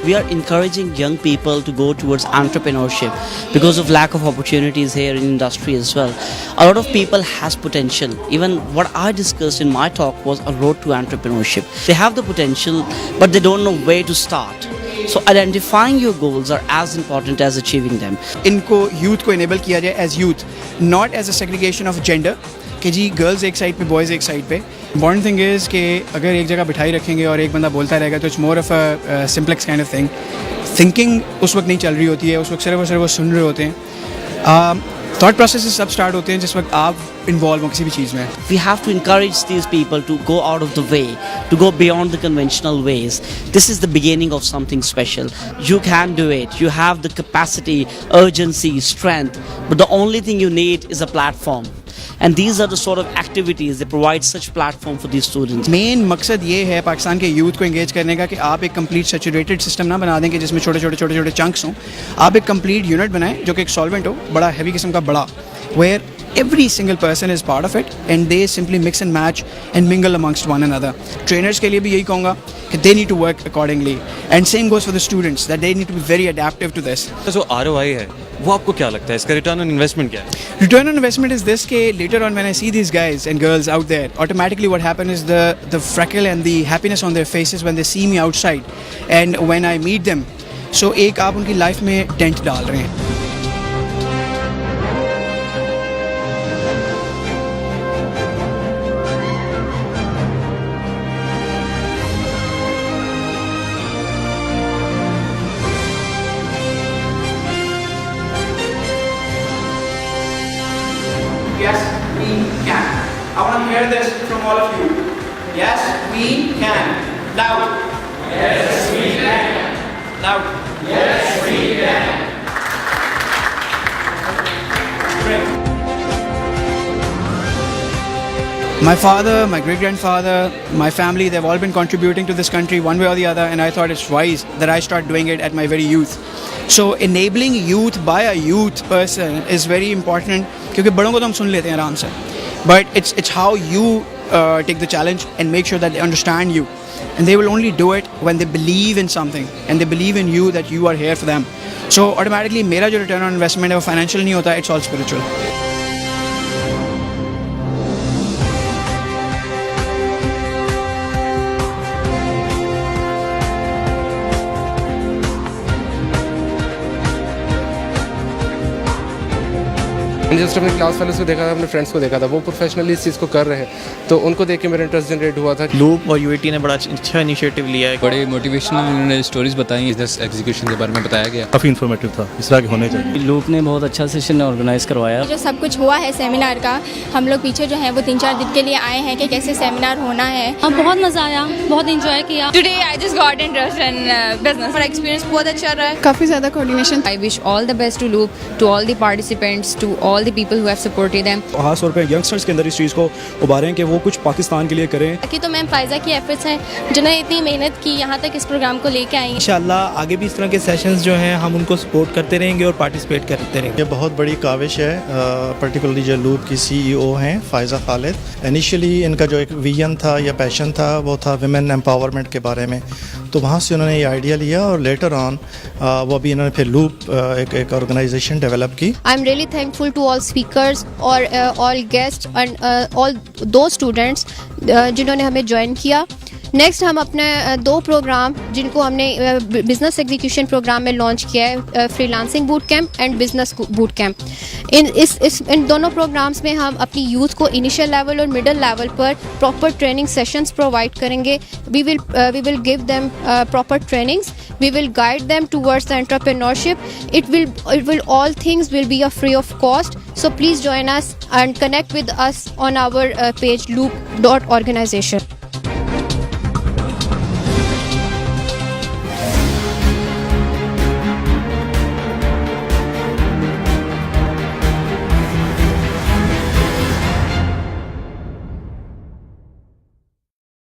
we are encouraging young people to go towards entrepreneurship because of lack of opportunities here in industry as well. A lot of people has potential. Even what I discussed in my talk was a road to entrepreneurship. They have the potential, but they don't know where to start. So identifying your goals are as important as achieving them. इनको youth को enable किया जाए as youth, not as a segregation of gender कि जी girls एक side पे boys एक side पे. इम्पॉर्टेंट थिंग इज़ कि अगर एक जगह बिठाई रखेंगे और एक बंदा बोलता रहेगा तो it's more of a simplex kind of thing. Thinking उस वक्त नहीं चल रही होती है, उस वक्त सिर्फ और सिर्फ वो सुन रहे होते हैं. थॉट प्रोसेस सब स्टार्ट होते हैं जिस वक्त आप इन्वॉल्व हो किसी भी चीज़ में. We have to encourage these people to go out of the way, to go beyond the conventional ways. This is the beginning of something special. You can do it. You have the capacity, urgency, strength. But the only thing you need is a platform. And these are the sort of activities that provide such platform for these students. Main मकसद ये है पाकिस्तान के youth को engage करने का कि आप एक कंप्लीट सैचुरेटेड सिस्टम ना बना दें कि जिसमें छोटे छोटे चंक्स हों. आप एक कंप्लीट यूनिट बनाएं जो कि एक सॉल्वेंट हो, बड़ा हैवी किस्म का बड़ा, where every single person is part of it and they simply mix and match and mingle amongst one another. Trainers के लिए भी यही कहूँगा कि they need to work accordingly, and same goes for the students that they need to be very adaptive to this. जो ROI है वो आपको क्या लगता है, इसका रिटर्न ऑन इन्वेस्टमेंट क्या है? Return on investment is this: कि later on when I see these guys and girls out there, automatically what happens is the freckle and the happiness on their faces when they see me outside and when I meet them. So एक आप उनकी life में dent डाल रहे हैं. Yes, we can. I want to hear this from all of you. Yes, we can. Loud. Yes, we can. Loud. Yes, we can. Great. My father, my great-grandfather, my family, they've all been contributing to this country one way or the other, and I thought it's wise that I start doing it at my very youth. So enabling youth by a youth person is very important क्योंकि बड़ों को तो हम सुन लेते हैं आराम से, but it's how you take the challenge and make sure that they understand you, and they will only do it when they believe in something and they believe in you that you are here for them. So automatically मेरा जो return on investment है वो financial नहीं होता, it's all spiritual. मैंने just अपने class fellows को देखा था, अपने फ्रेंड्स को देखा था, वो प्रोफेशनली इस चीज़ को कर रहे हैं, तो उनको देख के मेरा इंटरेस्ट जनरेट हुआ था. लूप और यूएटी ने बड़ा अच्छा इनिशिएटिव लिया है. बड़े मोटिवेशनल उन्होंने स्टोरीज बताई, इस एग्जीक्यूशन के बारे में बताया गया, काफ़ी इन्फॉर्मेटिव था, इस तरह के होने चाहिए. लूप ने बहुत अच्छा सेशन ऑर्गेनाइज करवाया. जो सब कुछ हुआ है सेमिनार का, हम लोग पीछे जो है वो 3-4 दिन के लिए आए हैं कि कैसे सेमिनार होना है. बहुत मज़ा आया, बहुत इंजॉय किया. Today I just got interest in business. मेरा एक्सपीरियंस बहुत अच्छा रहा है, काफ़ी ज़्यादा coordination. I wish all the best to Loop, to all the participants, to all the people who have supported them. खास तौर पे यंगस्टर्स के अंदर इस चीज़ को उभारें कि वो कुछ पाकिस्तान के लिए करें. बाकी तो मैम फायजा की एफर्ट्स हैं जिन्होंने इतनी मेहनत की, यहाँ तक इस प्रोग्राम को लेके आई. इंशाल्लाह आगे भी इस तरह के सेशंस जो हैं हम उनको सपोर्ट करते रहेंगे और पार्टिसिपेट करते रहेंगे. ये बहुत बड़ी काविश है, पर्टिकुलरली जो लूप की CEO हैं फ़ायज़ा खालिद. इनिशियली इनका जो एक विजन था या पैशन था वो था विमेन एम्पावरमेंट के बारे में, तो वहाँ से उन्होंने ये आइडिया लिया और लेटर ऑन वो अभी इन्होंने फिर लूप एक ऑर्गेनाइजेशन डेवलप की. I am really thankful to all speakers और all guest and all the students जिन्होंने हमें ज्वाइन किया. नेक्स्ट हम अपने 2 प्रोग्राम जिनको हमने बिजनेस एग्जीक्यूशन प्रोग्राम में लॉन्च किया है, freelancing boot camp and business boot camp. इन दोनों प्रोग्राम्स में हम अपनी यूथ को इनिशियल लेवल और मिडिल लेवल पर प्रॉपर ट्रेनिंग सेशंस प्रोवाइड करेंगे. We will give them proper trainings. We will guide them towards the entrepreneurship. It will all things will be free of cost. So please join us and connect with us on our page loop.organization.